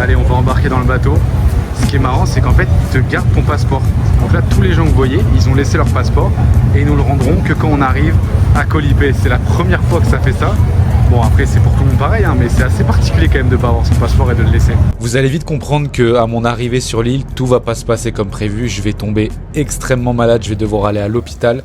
Allez, on va embarquer dans le bateau. Ce qui est marrant, c'est qu'en fait, ils te gardent ton passeport. Donc là, tous les gens que vous voyez, ils ont laissé leur passeport et ils nous le rendront que quand on arrive à Koh Lipe. C'est la première fois que ça fait ça. Bon, après, c'est pour tout le monde pareil, hein, mais c'est assez particulier quand même de ne pas avoir son passeport et de le laisser. Vous allez vite comprendre qu'à mon arrivée sur l'île, tout va pas se passer comme prévu. Je vais tomber extrêmement malade, je vais devoir aller à l'hôpital.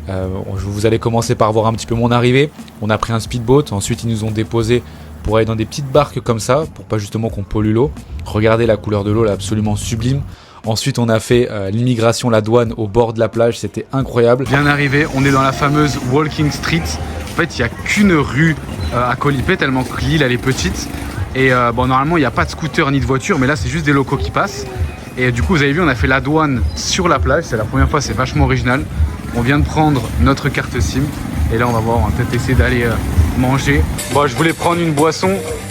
Vous allez commencer par voir un petit peu mon arrivée. On a pris un speedboat, ensuite ils nous ont déposé pour aller dans des petites barques comme ça, pour pas justement qu'on pollue l'eau. Regardez la couleur de l'eau, là, absolument sublime. Ensuite, on a fait l'immigration, la douane au bord de la plage, c'était incroyable. Bien arrivé, on est dans la fameuse Walking Street. En fait, il n'y a qu'une rue à Koh Lipe, tellement que l'île, elle est petite. Et bon, normalement, il n'y a pas de scooter ni de voiture, mais là, c'est juste des locaux qui passent. Et du coup, vous avez vu, on a fait la douane sur la plage. C'est la première fois, c'est vachement original. On vient de prendre notre carte SIM. Et là, on va voir, on va peut-être essayer d'aller manger. Bon, je voulais prendre une boisson,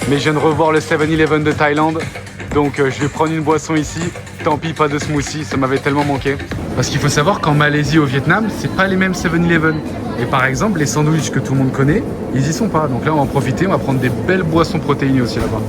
mais je viens de revoir le 7-Eleven de Thaïlande. Donc je vais prendre une boisson ici. Tant pis, pas de smoothie, ça m'avait tellement manqué. Parce qu'il faut savoir qu'en Malaisie, au Vietnam, c'est pas les mêmes 7-Eleven. Et par exemple, les sandwichs que tout le monde connaît, ils y sont pas. Donc là, on va en profiter, on va prendre des belles boissons protéinées aussi là-bas.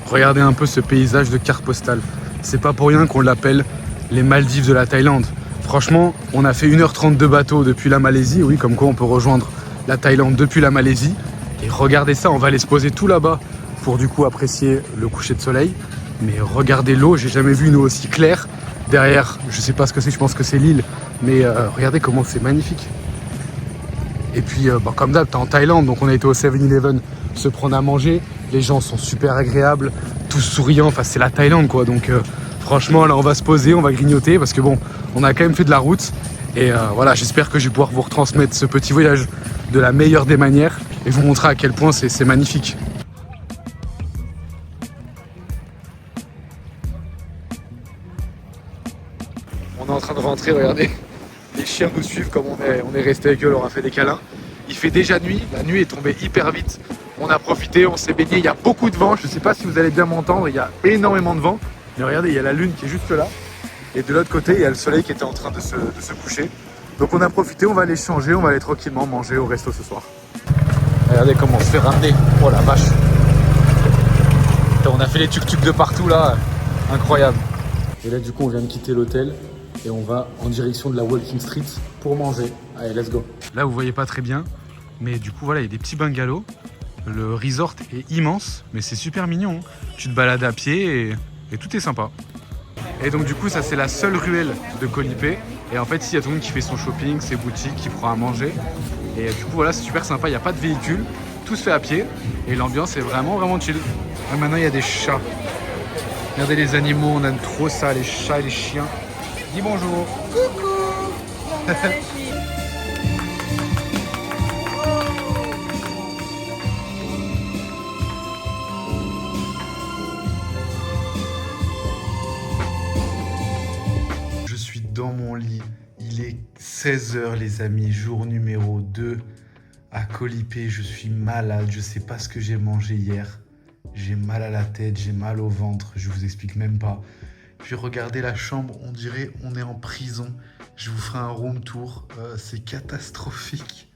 Regardez un peu ce paysage de carte postale. C'est pas pour rien qu'on l'appelle les Maldives de la Thaïlande. Franchement, on a fait 1h30 de bateau depuis la Malaisie. Oui, comme quoi on peut rejoindre la Thaïlande depuis la Malaisie. Et regardez ça, on va aller se poser tout là-bas pour du coup apprécier le coucher de soleil. Mais regardez l'eau, j'ai jamais vu une eau aussi claire. Derrière, je sais pas ce que c'est, je pense que c'est l'île. Mais regardez comment c'est magnifique. Et puis, comme d'hab, t'es en Thaïlande, donc on a été au 7-Eleven se prendre à manger. Les gens sont super agréables, tous souriants. Enfin, c'est la Thaïlande, quoi. Donc, franchement, là, on va se poser, on va grignoter. Parce que bon, on a quand même fait de la route. Et voilà, j'espère que je vais pouvoir vous retransmettre ce petit voyage de la meilleure des manières. Et vous montrer à quel point c'est magnifique. On est en train de rentrer, regardez. Les chiens nous suivent comme on est resté avec eux, on leur a fait des câlins. Il fait déjà nuit, la nuit est tombée hyper vite. On a profité, on s'est baigné, il y a beaucoup de vent. Je ne sais pas si vous allez bien m'entendre, il y a énormément de vent. Mais regardez, il y a la lune qui est juste là. Et de l'autre côté, il y a le soleil qui était en train de se coucher. Donc on a profité, on va aller changer, on va aller tranquillement manger au resto ce soir. Regardez comment on se fait ramener. Oh la vache. On a fait les tuk-tuk de partout là. Incroyable. Et là du coup on vient de quitter l'hôtel et on va en direction de la Walking Street pour manger. Allez, let's go. Là vous voyez pas très bien, mais du coup voilà, il y a des petits bungalows. Le resort est immense, mais c'est super mignon. Tu te balades à pied et tout est sympa. Et donc du coup ça c'est la seule ruelle de Koh Lipe. Et en fait ici il y a tout le monde qui fait son shopping, ses boutiques, qui prend à manger. Et du coup voilà, c'est super sympa, il n'y a pas de véhicule, tout se fait à pied. Et l'ambiance est vraiment chill. Ah, maintenant il y a des chats. Regardez les animaux, on aime trop ça, les chats et les chiens. Dis bonjour. Coucou. Je suis dans mon lit. Il est 16h les amis, jour numéro 2 à Koh Lipe. Je suis malade, je sais pas ce que j'ai mangé hier. J'ai mal à la tête, j'ai mal au ventre, je vous explique même pas. Puis regardez la chambre, on dirait on est en prison. Je vous ferai un room tour, c'est catastrophique.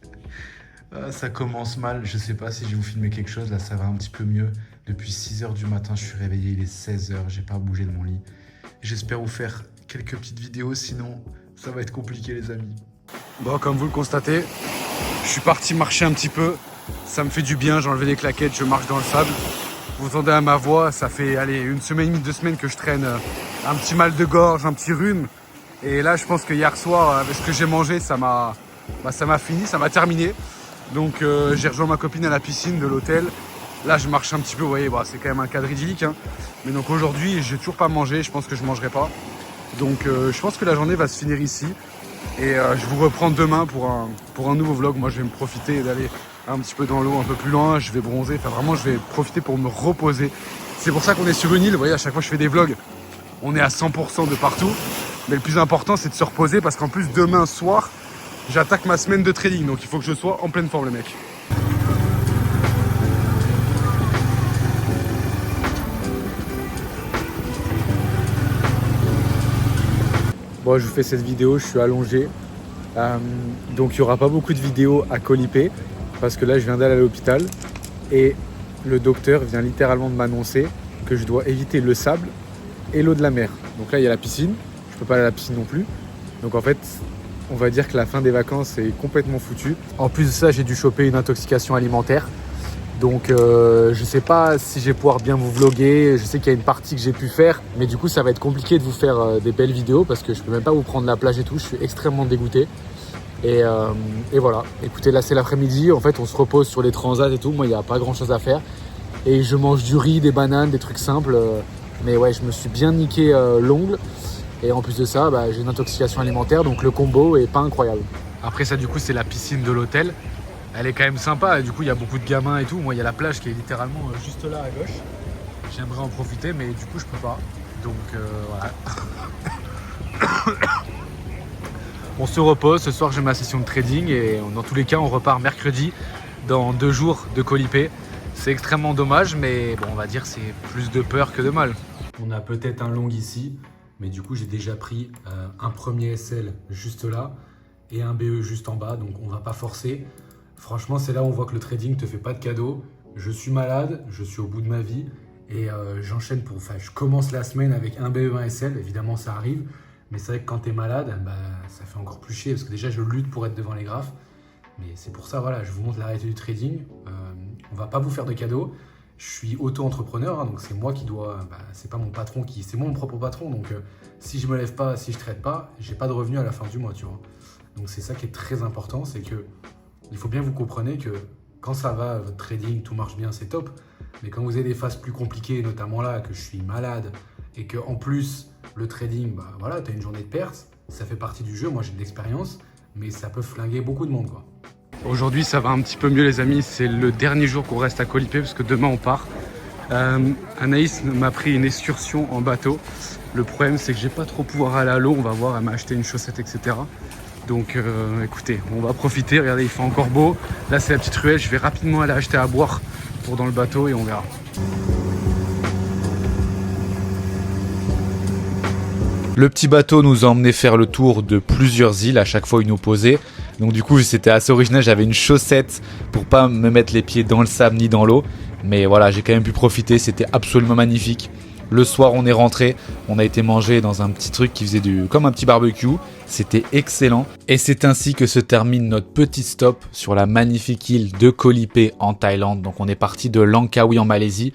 Ça commence mal, je sais pas si je vais vous filmer quelque chose, là ça va un petit peu mieux. Depuis 6h du matin, je suis réveillé, il est 16h, j'ai pas bougé de mon lit. J'espère vous faire quelques petites vidéos, sinon ça va être compliqué les amis. Bon, comme vous le constatez, je suis parti marcher un petit peu. Ça me fait du bien, j'ai enlevé les claquettes, je marche dans le sable. Vous entendez à ma voix, ça fait allez, 1 semaine et demie, 2 semaines que je traîne un petit mal de gorge, un petit rhume. Et là, je pense que hier soir, avec ce que j'ai mangé, ça m'a fini, ça m'a terminé. Donc j'ai rejoint ma copine à la piscine de l'hôtel. Là, je marche un petit peu, vous voyez, c'est quand même un cadre idyllique. Hein. Mais donc aujourd'hui, j'ai toujours pas mangé, je pense que je mangerai pas. Donc je pense que la journée va se finir ici. Et je vous reprends demain pour un nouveau vlog. Moi, je vais me profiter d'aller un petit peu dans l'eau, un peu plus loin. Je vais bronzer. Enfin, vraiment, je vais profiter pour me reposer. C'est pour ça qu'on est sur une île. Vous voyez, à chaque fois que je fais des vlogs, on est à 100% de partout. Mais le plus important, c'est de se reposer parce qu'en plus, demain soir, j'attaque ma semaine de trading. Donc, il faut que je sois en pleine forme, les mecs. Bon, je vous fais cette vidéo, je suis allongé. Donc il n'y aura pas beaucoup de vidéos à Koh Lipe parce que là je viens d'aller à l'hôpital et le docteur vient littéralement de m'annoncer que je dois éviter le sable et l'eau de la mer. Donc là, il y a la piscine. Je peux pas aller à la piscine non plus. Donc en fait, on va dire que la fin des vacances est complètement foutue. En plus de ça, j'ai dû choper une intoxication alimentaire. Donc je sais pas si je vais pouvoir bien vous vlogger. Je sais qu'il y a une partie que j'ai pu faire, mais du coup ça va être compliqué de vous faire des belles vidéos parce que je peux même pas vous prendre la plage et tout. Je suis extrêmement dégoûté. Et voilà, écoutez, là c'est l'après-midi. En fait, on se repose sur les transats et tout. Moi, il n'y a pas grand chose à faire. Et je mange du riz, des bananes, des trucs simples. Mais ouais, je me suis bien niqué l'ongle. Et en plus de ça, j'ai une intoxication alimentaire. Donc le combo est pas incroyable. Après ça, du coup, c'est la piscine de l'hôtel. Elle est quand même sympa, du coup il y a beaucoup de gamins et tout. Moi il y a la plage qui est littéralement juste là à gauche. J'aimerais en profiter mais du coup je peux pas. Donc voilà. On se repose, ce soir j'ai ma session de trading et dans tous les cas on repart mercredi dans 2 jours de Colipay. C'est extrêmement dommage mais bon on va dire c'est plus de peur que de mal. On a peut-être un long ici mais du coup j'ai déjà pris un premier SL juste là et un BE juste en bas donc on va pas forcer. Franchement, c'est là où on voit que le trading te fait pas de cadeau. Je suis malade, je suis au bout de ma vie et j'enchaîne je commence la semaine avec un BE, un SL. Évidemment, ça arrive, mais c'est vrai que quand tu es malade, ça fait encore plus chier parce que déjà, je lutte pour être devant les graphes. Mais c'est pour ça, voilà, je vous montre la réalité du trading. On va pas vous faire de cadeau. Je suis auto-entrepreneur, donc c'est moi qui dois. C'est pas mon patron c'est moi mon propre patron. Donc si je me lève pas, si je trade pas, j'ai pas de revenus à la fin du mois, tu vois. Donc c'est ça qui est très important, c'est que il faut bien vous compreniez que quand ça va, votre trading, tout marche bien, c'est top. Mais quand vous avez des phases plus compliquées, notamment là, que je suis malade et que en plus le trading, voilà, tu as une journée de perte, ça fait partie du jeu. Moi, j'ai de l'expérience, mais ça peut flinguer beaucoup de monde, quoi. Aujourd'hui, ça va un petit peu mieux, les amis. C'est le dernier jour qu'on reste à Colipay parce que demain, on part. Anaïs m'a pris une excursion en bateau. Le problème, c'est que j'ai pas trop pouvoir aller à l'eau. On va voir, elle m'a acheté une chaussette, etc. Donc écoutez, on va profiter, regardez il fait encore beau. Là c'est la petite ruelle, je vais rapidement aller acheter à boire pour dans le bateau et on verra. Le petit bateau nous a emmené faire le tour de plusieurs îles, à chaque fois une opposée. Donc du coup c'était assez original, j'avais une chaussette pour pas me mettre les pieds dans le sable ni dans l'eau. Mais voilà, j'ai quand même pu profiter, c'était absolument magnifique. Le soir, on est rentré, on a été manger dans un petit truc qui faisait comme un petit barbecue. C'était excellent. Et c'est ainsi que se termine notre petit stop sur la magnifique île de Colipay en Thaïlande. Donc on est parti de Langkawi en Malaisie.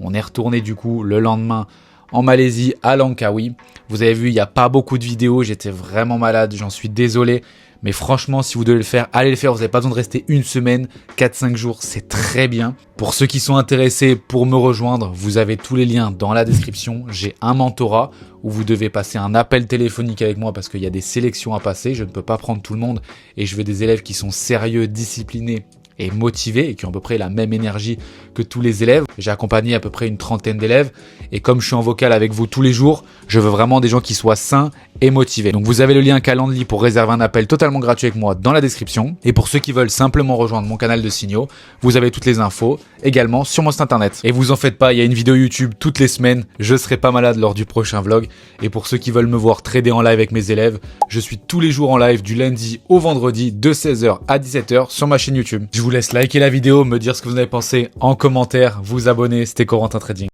On est retourné du coup le lendemain en Malaisie à Langkawi. Vous avez vu, il n'y a pas beaucoup de vidéos. J'étais vraiment malade, j'en suis désolé. Mais franchement, si vous devez le faire, allez le faire. Vous n'avez pas besoin de rester une semaine, 4-5 jours, c'est très bien. Pour ceux qui sont intéressés pour me rejoindre, vous avez tous les liens dans la description. J'ai un mentorat où vous devez passer un appel téléphonique avec moi parce qu'il y a des sélections à passer. Je ne peux pas prendre tout le monde et je veux des élèves qui sont sérieux, disciplinés et motivés et qui ont à peu près la même énergie que tous les élèves. J'ai accompagné à peu près une trentaine d'élèves et comme je suis en vocal avec vous tous les jours, je veux vraiment des gens qui soient sains et motivés. Donc vous avez le lien Calendly pour réserver un appel totalement gratuit avec moi dans la description. Et pour ceux qui veulent simplement rejoindre mon canal de signaux, vous avez toutes les infos également sur mon site internet. Et vous en faites pas, il y a une vidéo YouTube toutes les semaines, je serai pas malade lors du prochain vlog. Et pour ceux qui veulent me voir trader en live avec mes élèves, je suis tous les jours en live du lundi au vendredi de 16h à 17h sur ma chaîne YouTube. Je vous laisse liker la vidéo, me dire ce que vous en avez pensé en commentaire, vous abonner, c'était Corentin Trading.